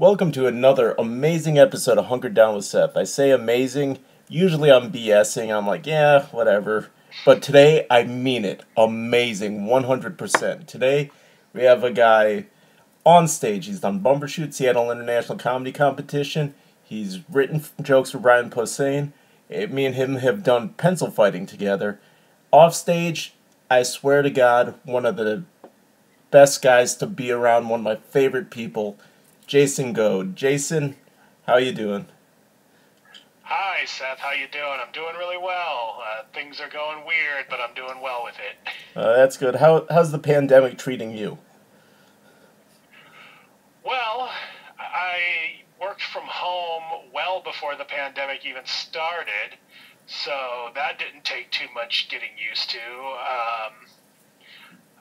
Welcome to another amazing episode of Hunkered Down with Seth. I say amazing, usually I'm BSing, I'm like, yeah, whatever. But today, I mean it. Amazing, 100%. Today, we have a guy on stage. He's done Bumbershoot, Seattle International Comedy Competition. He's written jokes for Brian Posehn. Me and him have done pencil fighting together. Off stage, I swear to God, one of the best guys to be around, one of my favorite people, Jason Goad. Jason, how you doing? Hi, Seth. How you doing? I'm doing really well. Things are going weird, but I'm doing well with it. That's good. How's the pandemic treating you? Well, I worked from home well before the pandemic even started, so that didn't take too much getting used to.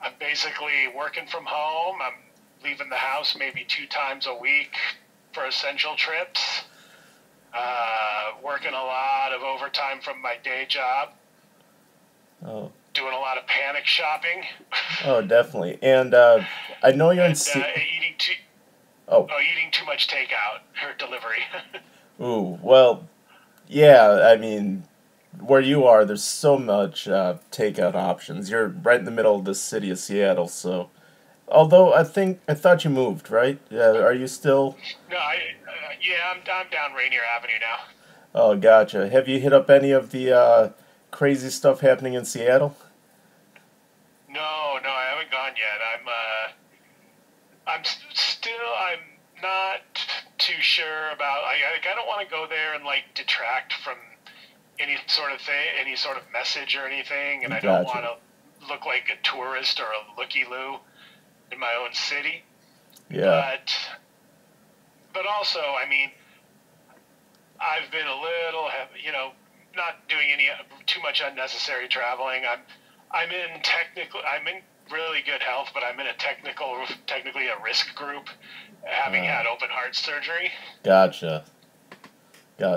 I'm basically working from home. I'm leaving the house maybe 2 times a week for essential trips. Working a lot of overtime from my day job. Oh, Doing a lot of panic shopping. oh, definitely. And I know you're in. Eating too much takeout or delivery. Ooh, well, yeah. I mean, where you are, there's so much takeout options. You're right in the middle of the city of Seattle, so. Although I thought you moved, right? Are you still? No, I'm down Rainier Avenue now. Oh, gotcha. Have you hit up any of the crazy stuff happening in Seattle? No, I haven't gone yet. I'm not too sure about. I don't want to go there and like detract from any sort of thing, any sort of message or anything, and I don't want to look like a tourist or a looky-loo in my own city. Yeah. But also, I mean, I've been a little, not doing any too much unnecessary traveling. I'm in really good health, but I'm in technically a risk group, having had open heart surgery. Gotcha. I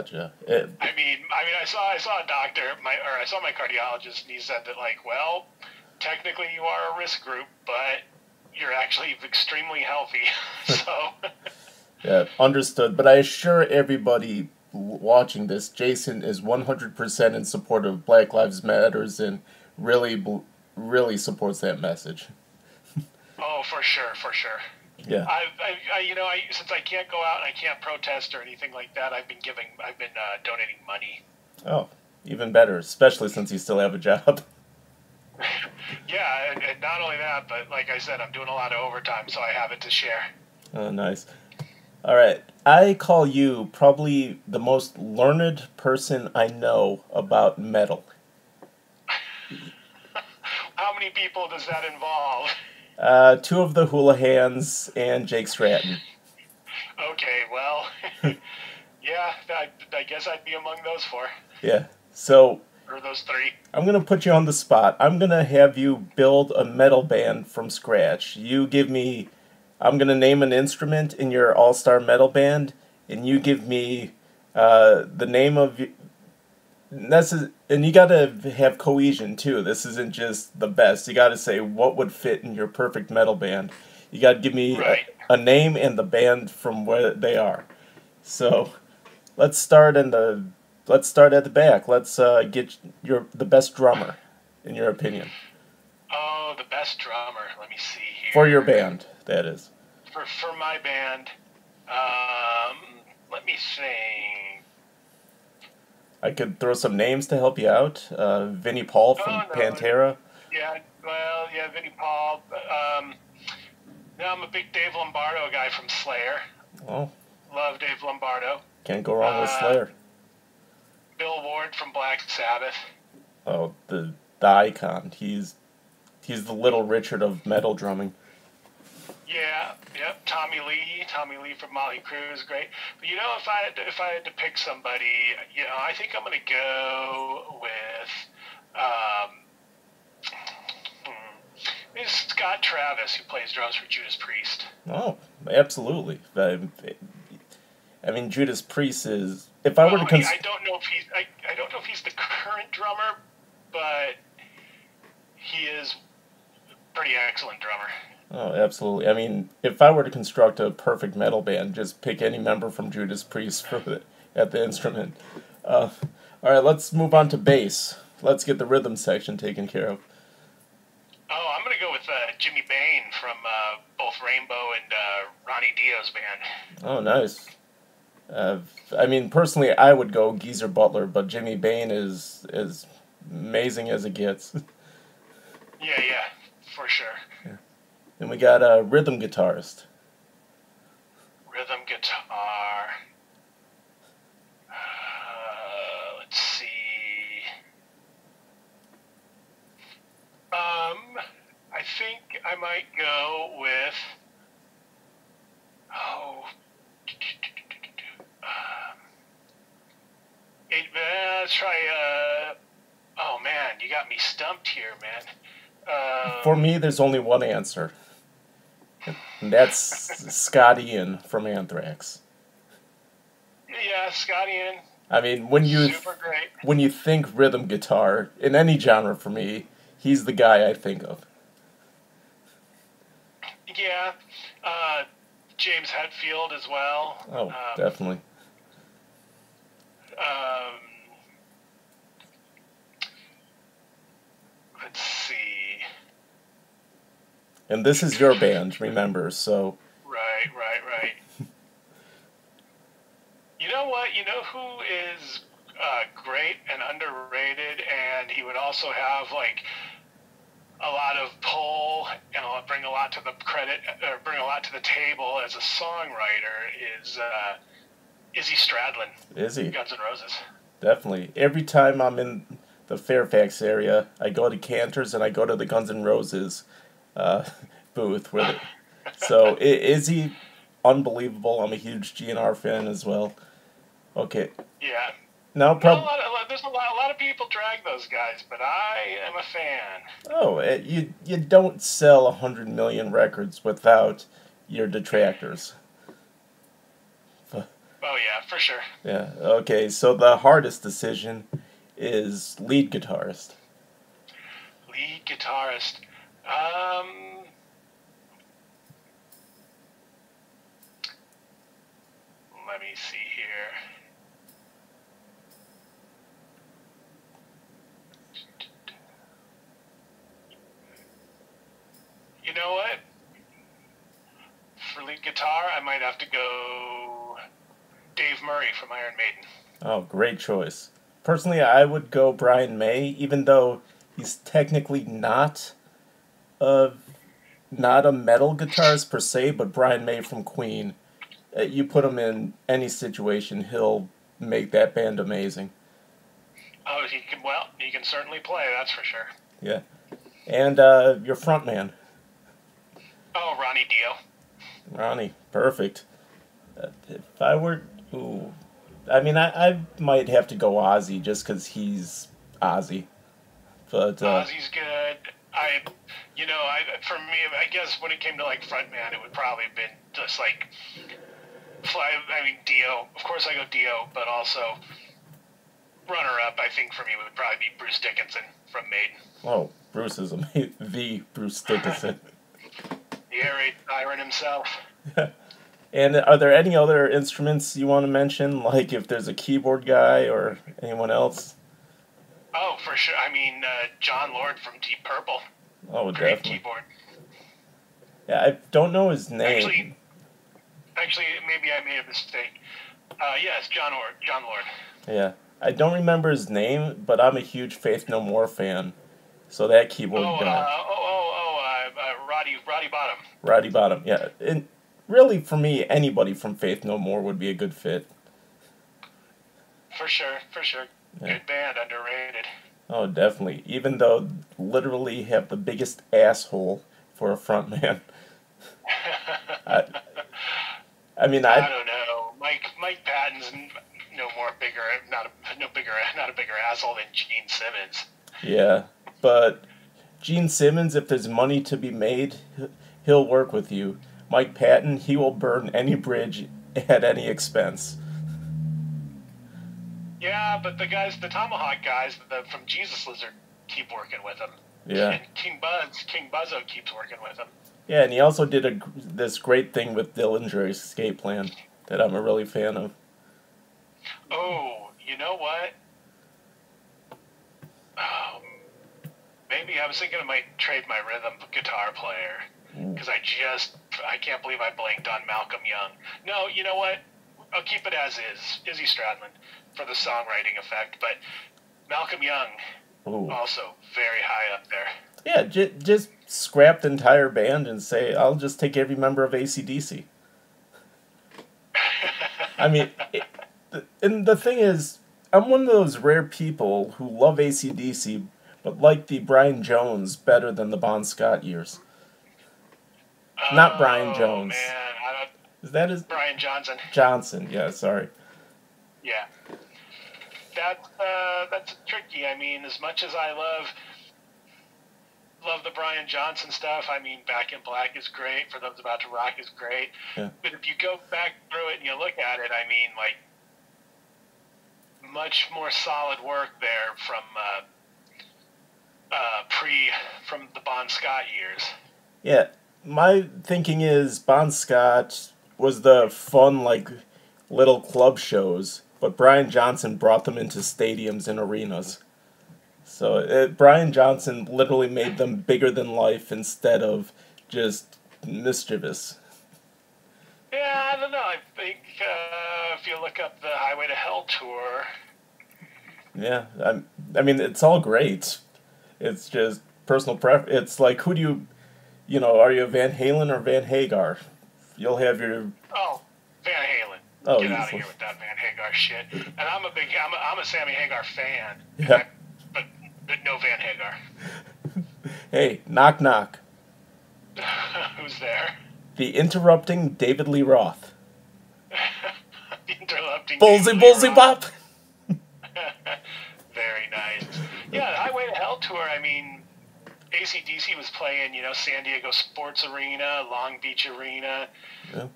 saw a doctor, I saw my cardiologist, and he said that well, technically you are a risk group, but you're actually extremely healthy. So. Yeah, understood. But I assure everybody watching this, Jason is 100% in support of Black Lives Matters and really supports that message. Oh, for sure. Yeah. Since I can't go out and I can't protest or anything like that, I've been donating money. Oh, even better, especially since you still have a job. Yeah, and not only that, but like I said, I'm doing a lot of overtime, so I have it to share. Oh, nice. All right. I call you probably the most learned person I know about metal. How many people does that involve? 2 of the Houlihan's and Jake Stratton. Okay, well, yeah, I guess I'd be among those 4. Yeah. So. Or those 3. I'm going to put you on the spot. I'm going to have you build a metal band from scratch. I'm going to name an instrument in your all-star metal band, and you give me the name of... And you got to have cohesion, too. This isn't just the best. You got to say what would fit in your perfect metal band. You got to give me a name and the band from where they are. So, let's start at the back. Let's get the best drummer, in your opinion. Oh, the best drummer. Let me see here. For your band, that is. For my band, let me think. I could throw some names to help you out. Vinnie Paul from Pantera. Yeah, Vinnie Paul. I'm a big Dave Lombardo guy from Slayer. Oh. Love Dave Lombardo. Can't go wrong with Slayer. Bill Ward from Black Sabbath. Oh, the icon. He's the Little Richard of metal drumming. Yeah, yep. Tommy Lee from Motley Crue is great. But if I had to pick somebody, I think I'm gonna go with Scott Travis, who plays drums for Judas Priest. Oh, absolutely. I mean, Judas Priest is. If I were to I don't know if he's the current drummer, but he is a pretty excellent drummer. Oh, absolutely. I mean, if I were to construct a perfect metal band, just pick any member from Judas Priest for at the instrument. Uh, all right, let's move on to bass. Let's get the rhythm section taken care of. Oh, I'm gonna go with Jimmy Bain from both Rainbow and Ronnie Dio's band. Oh, nice. Uh, I mean, personally, I would go Geezer Butler, but Jimmy Bain is as amazing as it gets. Yeah, yeah, for sure. And we got a rhythm guitarist. Rhythm guitar. Let's see. I think I might go with. Oh. Let's try. Oh man, you got me stumped here, man. For me, there's only one answer, and that's Scott Ian from Anthrax. Yeah, Scott Ian. I mean, Super great. when you think rhythm guitar in any genre, for me, he's the guy I think of. Yeah. James Hetfield as well. Oh, definitely. Um, let's see. And this is your band, remember? So Right. You know what? You know who is great and underrated, and he would also have like a lot of pull and bring a lot to the credit, or bring a lot to the table as a songwriter. Is Izzy Stradlin? Izzy, Guns N' Roses. definitely. Every time I'm in the Fairfax area, I go to Cantor's and I go to the Guns N' Roses uh, booth with it. So Izzy, unbelievable. I'm a huge GNR fan as well. Okay, Yeah. now There's a lot of people drag those guys, but I am a fan. oh, you don't sell 100 million records without your detractors. Oh yeah, for sure. Yeah. Okay. So the hardest decision is lead guitarist. Lead guitarist. Um, Let me see here. You know what? For lead guitar, I might have to go Dave Murray from Iron Maiden. Oh, great choice. Personally, I would go Brian May, even though he's technically a not a metal guitarist per se, but Brian May from Queen. You put him in any situation, he'll make that band amazing. Oh, he can certainly play, that's for sure. Yeah. And your frontman, Oh, Ronnie Dio. Ronnie. Perfect. If I were. Ooh. I mean, I might have to go Ozzy just because he's Ozzy. But, Ozzy's good. For me, I guess when it came to like frontman, it would probably have been just like Dio. Of course, I go Dio, but also runner-up. I think for me would probably be Bruce Dickinson from Maiden. oh, Bruce is the Bruce Dickinson. The air raid siren himself. And are there any other instruments you want to mention? Like if there's a keyboard guy or anyone else? Oh, for sure. I mean, John Lord from Deep Purple. Oh, Great definitely. keyboard. Yeah, I don't know his name. Actually, maybe I made a mistake. Yes, John Lord. John Lord. Yeah, I don't remember his name, but I'm a huge Faith No More fan. So that keyboard guy, Roddy Bottom. Roddy Bottom. Yeah, and really for me, anybody from Faith No More would be a good fit. For sure. Yeah. Good band, underrated. Oh, definitely. Even though literally have the biggest asshole for a frontman. I, I mean, I don't know. Mike Patton's not a bigger asshole than Gene Simmons. yeah, but Gene Simmons, if there's money to be made, he'll work with you. Mike Patton, he will burn any bridge at any expense. Yeah, but the Tomahawk guys from Jesus Lizard keep working with him. Yeah. And King Buzzo keeps working with him. Yeah, and he also did this great thing with Dillinger's Escape Plan that I'm a really fan of. Oh, you know what? Um, maybe I was thinking I might trade my rhythm guitar player because I can't believe I blanked on Malcolm Young. No, you know what? I'll keep it as is, Izzy Stradlin, for the songwriting effect. But Malcolm Young, Ooh. also very high up there. Yeah, just scrap the entire band and say, I'll just take every member of AC/DC. I mean, and the thing is, I'm one of those rare people who love AC/DC, but like the Brian Jones better than the Bon Scott years. Not Brian Oh Jones. man, I don't. Is that his? Brian Johnson. Johnson, yeah, sorry. Yeah, that's tricky. I mean, as much as I love the Brian Johnson stuff. I mean, Back in Black is great. For Those About to Rock is great. Yeah. But if you go back through it and you look at it, I mean, like, much more solid work there from from the Bon Scott years. Yeah, my thinking is Bon Scott was the fun, like, little club shows, but Brian Johnson brought them into stadiums and arenas. So Brian Johnson literally made them bigger than life instead of just mischievous. Yeah, I don't know. I think if you look up the Highway to Hell tour. Yeah, I mean, it's all great. It's just personal preference. It's like, who do are you a Van Halen or Van Hagar? You'll have your... Oh, Van Halen. Oh, Get out of here with that Van Hagar shit. And I'm a Sammy Hagar fan. Yeah. But no Van Hagar. Hey, knock knock. Who's there? The interrupting David Lee Roth. Interrupting. Bullsy bop. Very nice. Yeah, the Highway to Hell tour. I mean, AC/DC was playing, San Diego Sports Arena, Long Beach Arena, Yeah.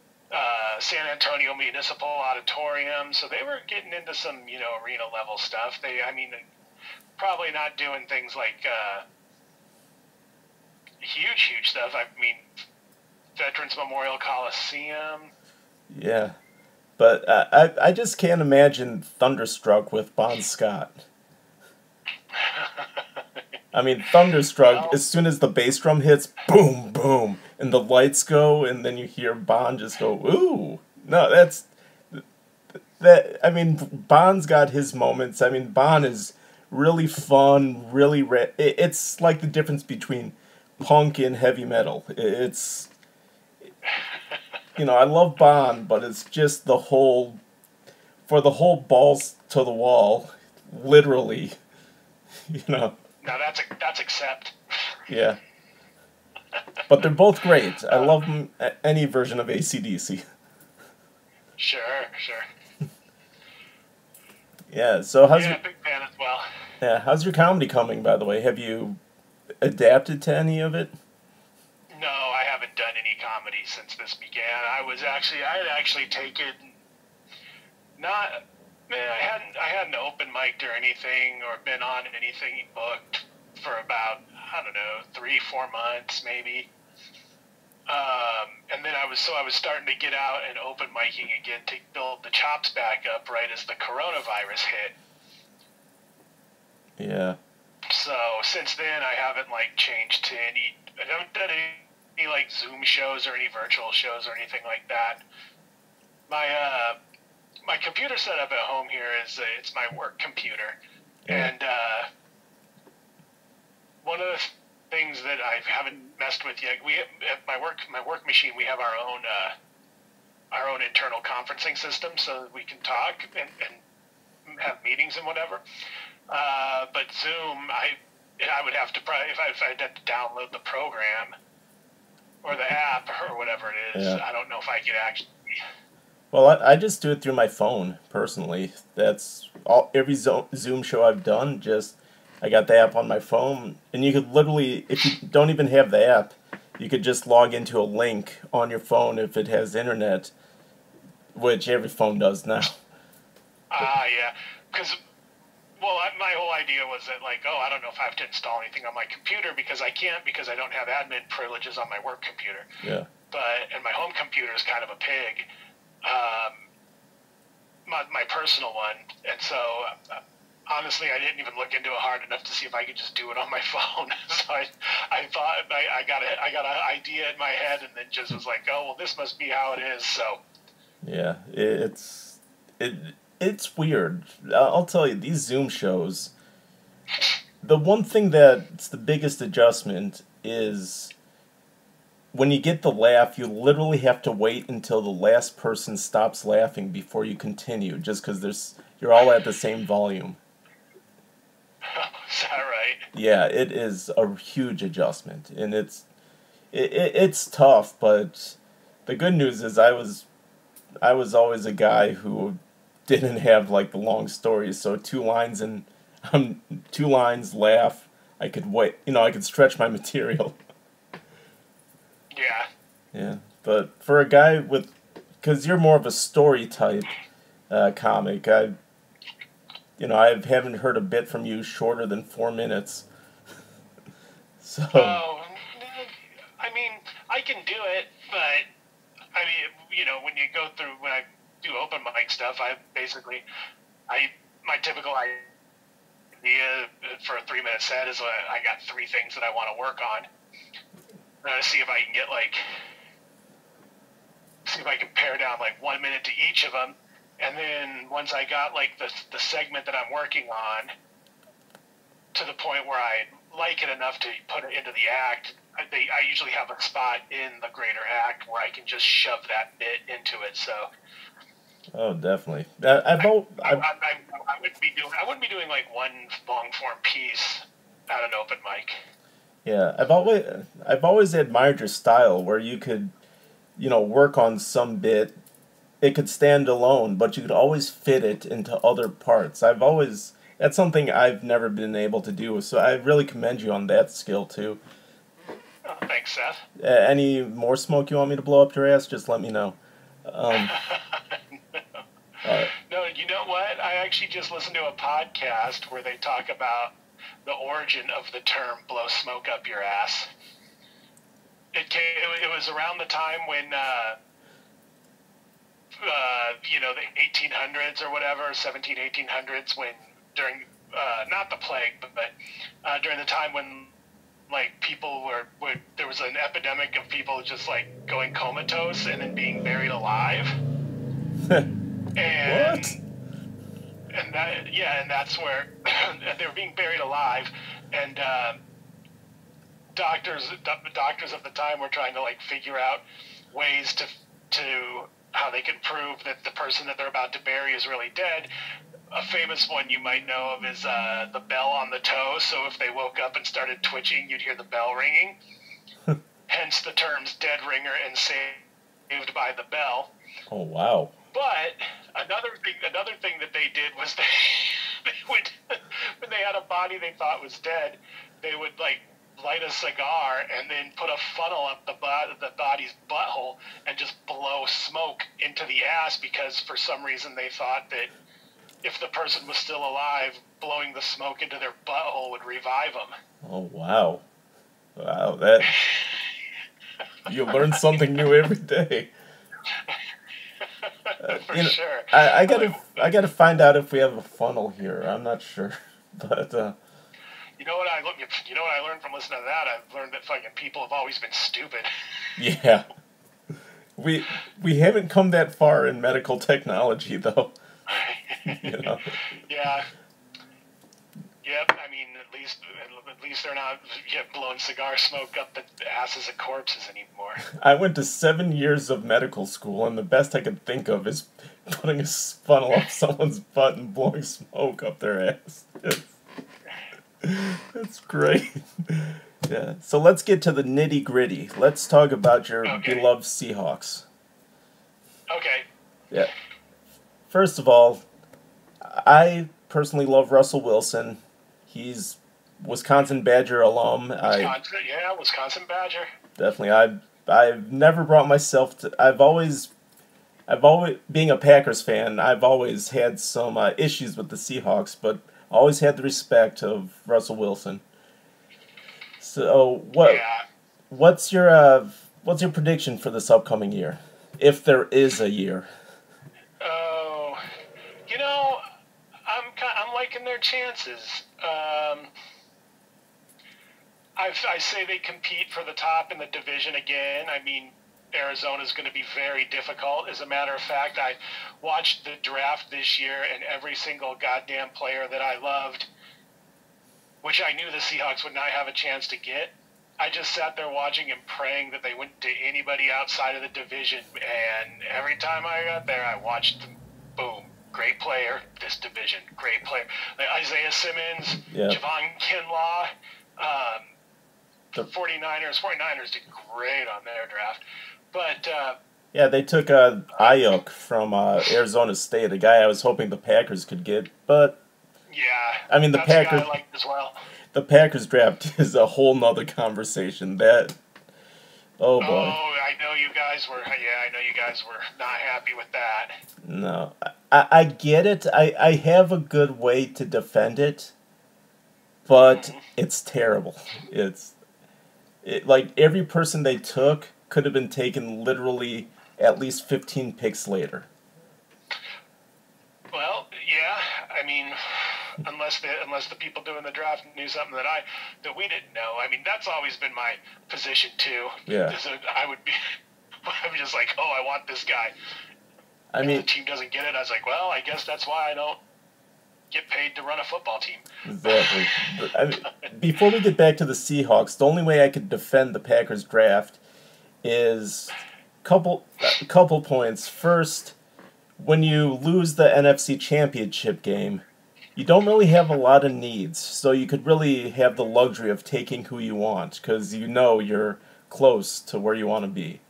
San Antonio Municipal Auditorium. So they were getting into some, arena level stuff. Probably not doing things like huge stuff. I mean, Veterans Memorial Coliseum. Yeah. But I just can't imagine Thunderstruck with Bon Scott. I mean, Thunderstruck, as soon as the bass drum hits, boom, boom, and the lights go, and then you hear Bon just go, ooh. No, I mean, Bon's got his moments. I mean, Bon is really fun, really, it's like the difference between punk and heavy metal. It's, I love Bon, but it's just for the whole balls to the wall, literally, Now that's accept. Yeah. But they're both great. I love them, any version of AC/DC. Sure. Yeah, so big fan as well. Yeah, how's your comedy coming, by the way? Have you adapted to any of it? No, I haven't done any comedy since this began. I had actually taken I hadn't open mic'd or anything or been on anything booked for about, I don't know, 3-4 months maybe. And then I was starting to get out and open micing again to build the chops back up right as the coronavirus hit. Yeah. So since then I haven't changed to I haven't done any Zoom shows or any virtual shows or anything like that. My computer setup at home here is it's my work computer, and one of the things that I haven't messed with yet, we at my work machine we have our own internal conferencing system so that we can talk and have meetings and whatever. But Zoom, I would have to probably if I'd have to download the program or the app or whatever it is. Yeah. I don't know if I could actually. Well, I just do it through my phone, personally. That's every Zoom show I've done, I got the app on my phone, and you could literally, if you don't even have the app, you could just log into a link on your phone if it has internet, which every phone does now. Yeah, because well, my whole idea was that, like, oh, I don't know if I have to install anything on my computer because I can't, because I don't have admin privileges on my work computer. Yeah. And my home computer is kind of a pig, my personal one, and so honestly, I didn't even look into it hard enough to see if I could just do it on my phone. So I thought I got an idea in my head, and then just was like, oh well, this must be how it is. So Yeah, it's weird. I'll tell you, these Zoom shows. The one thing that's the biggest adjustment is when you get the laugh, you literally have to wait until the last person stops laughing before you continue, just because you're all at the same volume. is that right? Yeah, it is a huge adjustment, and it's tough. But the good news is I was always a guy who didn't have like the long stories, so 2 lines and 2 lines laugh. I could wait, I could stretch my material. Yeah. Yeah, but for a guy because you're more of a story type comic, I haven't heard a bit from you shorter than 4 minutes. So Oh, I mean, I can do it, but I mean, when I do open mic stuff, my typical idea for a 3 minute set is I got 3 things that I want to work on. See if I can see if I can pare down like 1 minute to each of them, and then once I got like the segment that I'm working on to the point where I like it enough to put it into the act, I usually have a spot in the greater act where I can just shove that bit into it. So. oh, definitely. I wouldn't be doing like one long form piece at an open mic. Yeah, I've always admired your style where you could, work on some bit. It could stand alone, but you could always fit it into other parts. That's something I've never been able to do, so I really commend you on that skill too. Oh, thanks, Seth. Any more smoke you want me to blow up your ass? Just let me know. Um, No, you know what? I actually just listened to a podcast where they talk about the origin of the term "blow smoke up your ass." It was around the time when the 1800s or whatever, 1800s, when during not the plague, but during the time when like people there was an epidemic of people just like going comatose and then being buried alive. And what? and that's where they were being buried alive, and doctors of the time were trying to like figure out ways to how they can prove that the person that they're about to bury is really dead. A famous one you might know of is the bell on the toe. So if they woke up and started twitching, you'd hear the bell ringing. Hence the terms "dead ringer" and "saved by the bell." Oh, wow. But another thing that they did was they would, when they had a body they thought was dead, they would like light a cigar and then put a funnel up the body's butthole and just blow smoke into the ass, because for some reason they thought that if the person was still alive, blowing the smoke into their butthole would revive them. Oh, wow. Wow, that you learn something new every day. For sure. I gotta find out if we have a funnel here. I'm not sure, but you know what I learned from listening to that? I've learned that fucking people have always been stupid. yeah, we haven't come that far in medical technology though. Yeah. Yep. I mean, at least they're not blowing cigar smoke up the asses of corpses anymore. I went to 7 years of medical school, and the best I could think of is putting a funnel up someone's butt and blowing smoke up their ass. That's great. Yeah. So let's get to the nitty gritty. Let's talk about your beloved Seahawks. Okay. Yeah. First of all, I personally love Russell Wilson. He's Wisconsin Badger alum. Wisconsin Badger. Definitely. I've never brought myself to. I've always being a Packers fan, I've always had some issues with the Seahawks, but Always had the respect of Russell Wilson. So Yeah. what's your prediction for this upcoming year, if there is a year? Oh, you know, I'm liking their chances. I say they compete for the top in the division again. I mean, Arizona's going to be very difficult. As a matter of fact, I watched the draft this year, and every single goddamn player that I loved, which I knew the Seahawks would not have a chance to get, I just sat there watching and praying that they went to anybody outside of the division. And every time I got there, I watched them. Boom. Great player, this division. Great player. Like Isaiah Simmons, Yeah. Javon Kinlaw. The 49ers did great on their draft. But Yeah, they took Ayuk from Arizona State, a guy I was hoping the Packers could get, but yeah, I mean that's a guy I liked as well. the Packers draft is a whole nother conversation. Oh boy. Oh, I know you guys were. Yeah, I know you guys were not happy with that. No, I get it. I have a good way to defend it, but it's terrible. Like every person they took could have been taken literally at least 15 picks later. Well, yeah. I mean, unless the people doing the draft knew something that we didn't know. I mean, that's always been my position too. Yeah. I would be. I'm just like, oh, I want this guy. I mean, the team doesn't get it. I was like, well, I guess that's why I don't get paid to run a football team. Exactly. I mean, before we get back to the Seahawks, the only way I could defend the Packers draft is couple points. First, when you lose the NFC Championship game, you don't really have a lot of needs, so you could really have the luxury of taking who you want because you know you're close to where you want to be.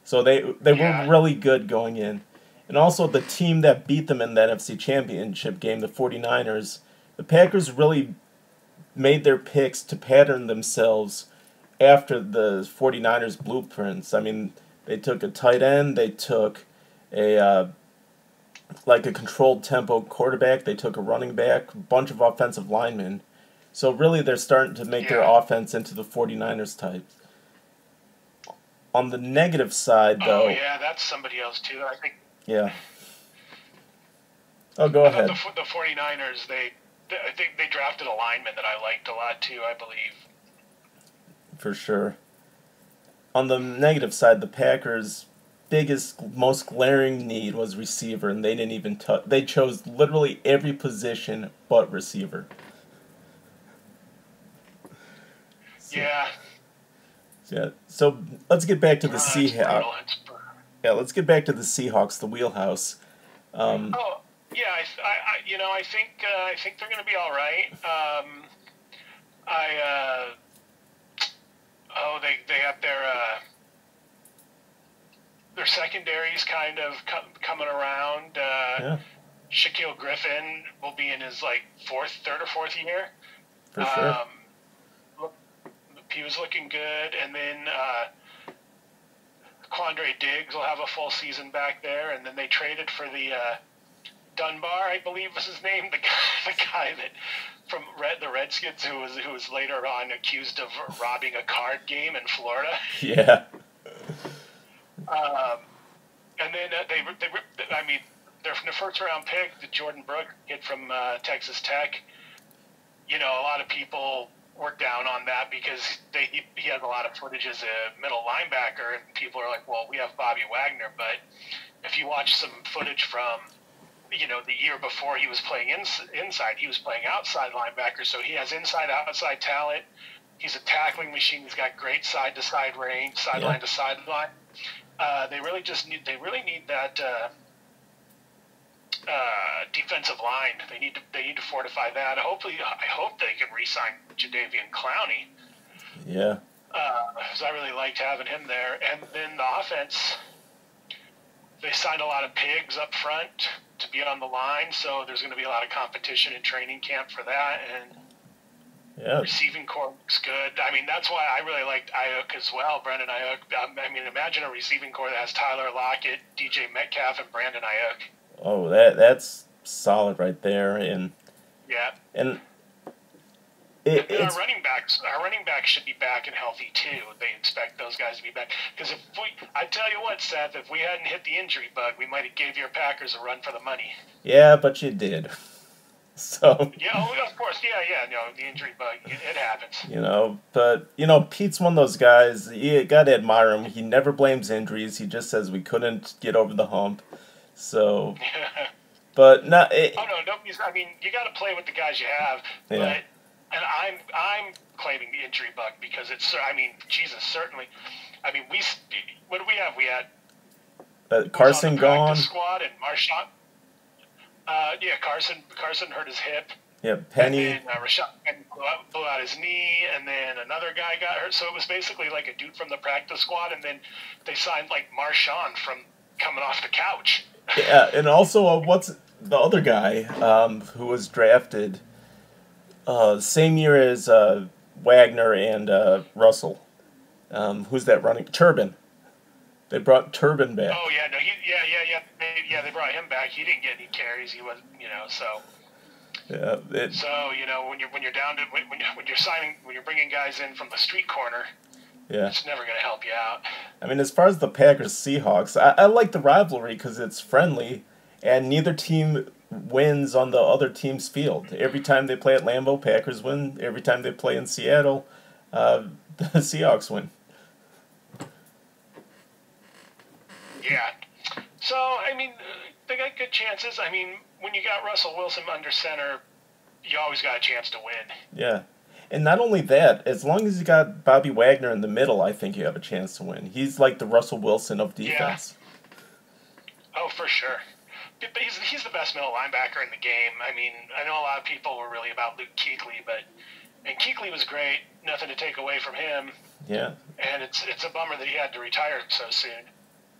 So they were really good going in. And also the team that beat them in the NFC Championship game, the 49ers, the Packers really made their picks to pattern themselves after the 49ers blueprints. I mean, they took a tight end, they took a like a controlled tempo quarterback, they took a running back, a bunch of offensive linemen. So really they're starting to make their offense into the 49ers type. On the negative side, though... Oh, yeah, that's somebody else, too. I think... Yeah. Oh, go ahead. The 49ers, I think they drafted a lineman that I liked a lot, too, I believe. For sure. On the negative side, the Packers' biggest, most glaring need was receiver, and they didn't even touch... They chose literally every position but receiver. Yeah. Yeah. So let's get back to the Seahawks. Yeah, let's get back to the Seahawks, the wheelhouse. Oh, yeah, I think they're going to be all right. They have their secondaries kind of coming around. Yeah. Shaquille Griffin will be in his third or fourth year. For sure. He was looking good, and then Quandre Diggs will have a full season back there, and then they traded for the Dunbar, I believe was his name, the guy that from the Redskins who was later on accused of robbing a card game in Florida. Yeah. And then their first round pick, the Jordan Brooks kid from Texas Tech. A lot of people were down on that because he has a lot of footage as a middle linebacker, and people are like, well, we have Bobby Wagner, but if you watch some footage from the year before he was playing inside, he was playing outside linebacker, so he has inside-outside talent. He's a tackling machine. He's got great side-to-side range, sideline to sideline. They really need that defensive line. They need to fortify that. I hope they can re-sign Jadeveon Clowney. Yeah. Because I really liked having him there. And then the offense, they signed a lot of pigs up front to be on the line, so there's going to be a lot of competition in training camp for that. And receiving corps looks good. I mean, that's why I really liked Ayuk as well, Brandon Ayuk. I mean, imagine a receiving corps that has Tyler Lockett, DJ Metcalf, and Brandon Ayuk. Oh, that's solid right there. And Yeah. And And then it's our running backs should be back and healthy too. They expect those guys to be back. Because I tell you what, Seth, if we hadn't hit the injury bug, we might have gave your Packers a run for the money. yeah, but you did. So, Yeah, oh, of course, yeah. No, the injury bug, it happens. but Pete's one of those guys. You gotta admire him. He never blames injuries. He just says we couldn't get over the hump. So, but not. Oh no, nobody's. I mean, you got to play with the guys you have. Yeah. But and I'm claiming the injury bug because it's. I mean, Jesus, certainly. I mean, what do we have? We had Carson gone. Squad and Marshawn. Yeah, Carson hurt his hip. Yeah, Penny. And then Rashad blew out his knee, and then another guy got hurt. So it was basically like a dude from the practice squad, and then they signed like Marshawn from coming off the couch. Yeah, and also what's the other guy who was drafted same year as Wagner and Russell? Who's that running? Turbin. They brought Turbin back. Oh yeah, no, they brought him back. He didn't get any carries. He was, so. Yeah. So when you're down to when you're bringing guys in from the street corner, yeah, it's never going to help you out. I mean, as far as the Packers Seahawks, I like the rivalry because it's friendly, and neither team wins on the other team's field. Every time they play at Lambeau, Packers win. Every time they play in Seattle, the Seahawks win. Yeah. So, I mean, they got good chances. I mean, when you got Russell Wilson under center, you always got a chance to win. Yeah. And not only that, as long as you got Bobby Wagner in the middle, I think you have a chance to win. He's like the Russell Wilson of defense. Yeah. Oh, for sure. But he's the best middle linebacker in the game. I mean, I know a lot of people were really about Luke Kuechly, and Kuechly was great. Nothing to take away from him. Yeah. And it's a bummer that he had to retire so soon.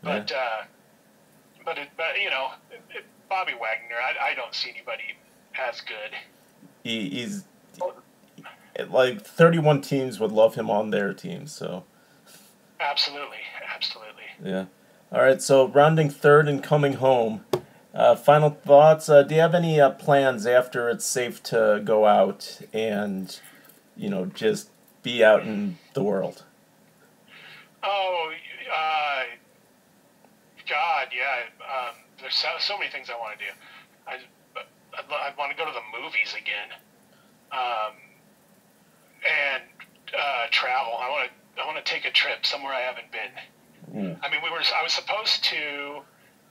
But yeah. But Bobby Wagner, I don't see anybody as good. He's like 31 teams would love him on their team. So. Absolutely. Yeah. All right. So rounding third and coming home. Final thoughts. Do you have any plans after it's safe to go out and, just be out in the world? Oh, God, yeah. There's so many things I want to do. I want to go to the movies again, and travel. I want to take a trip somewhere I haven't been. I mean, I was supposed to.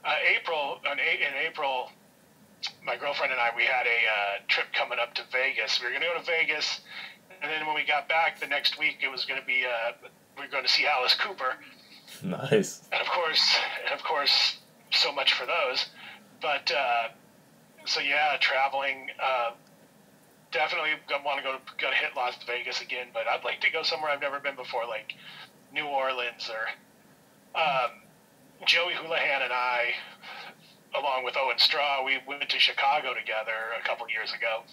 In April, my girlfriend and I, we had a trip coming up to Vegas. We were going to go to Vegas, and then when we got back the next week, it was going to be we were going to see Alice Cooper. Nice. And of course, so much for those. But so yeah, traveling. Definitely want to go to hit Las Vegas again, but I'd like to go somewhere I've never been before, like New Orleans or. Joey Houlihan and I, along with Owen Straw, we went to Chicago together a couple years ago.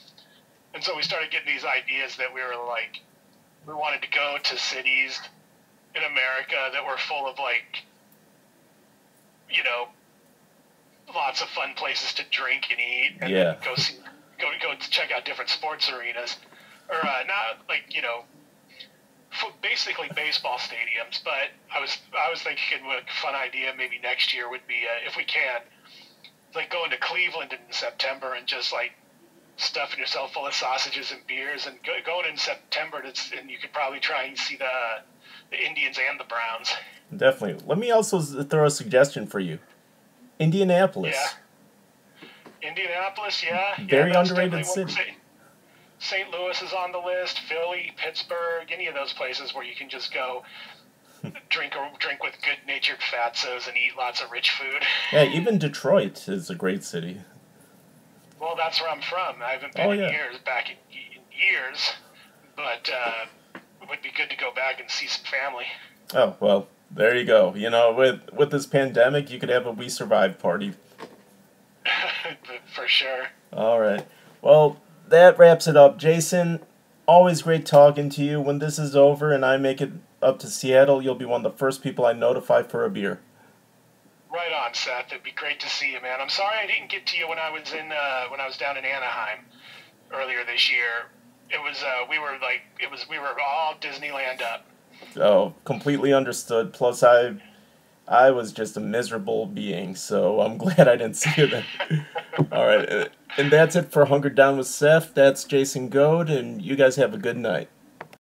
And so we started getting these ideas that we wanted to go to cities in America that were full of lots of fun places to drink and eat, and then go check out different sports arenas, or basically baseball stadiums. But I was thinking what a fun idea maybe next year would be, if we can, like going to Cleveland in September and just like stuffing yourself full of sausages and beers, and going in September, and you could probably try and see the Indians and the Browns. Definitely. Let me also throw a suggestion for you. Indianapolis. Yeah. Indianapolis, yeah. Very underrated city. St. Louis is on the list. Philly, Pittsburgh, any of those places where you can just go drink with good-natured fatzos and eat lots of rich food. Yeah, even Detroit is a great city. Well, that's where I'm from. I haven't been in years, but it would be good to go back and see some family. Oh, well, there you go. With this pandemic, you could have a We Survived party. For sure. All right. Well, that wraps it up. Jason, always great talking to you. When this is over and I make it up to Seattle, you'll be one of the first people I notify for a beer. Right on, Seth. It'd be great to see you, man. I'm sorry I didn't get to you when I was down in Anaheim. earlier this year. It was we were all Disneyland up. Oh, completely understood. Plus, I was just a miserable being, so I'm glad I didn't see you then. All right, and that's it for Hunkered Down with Seth. That's Jason Goad, and you guys have a good night.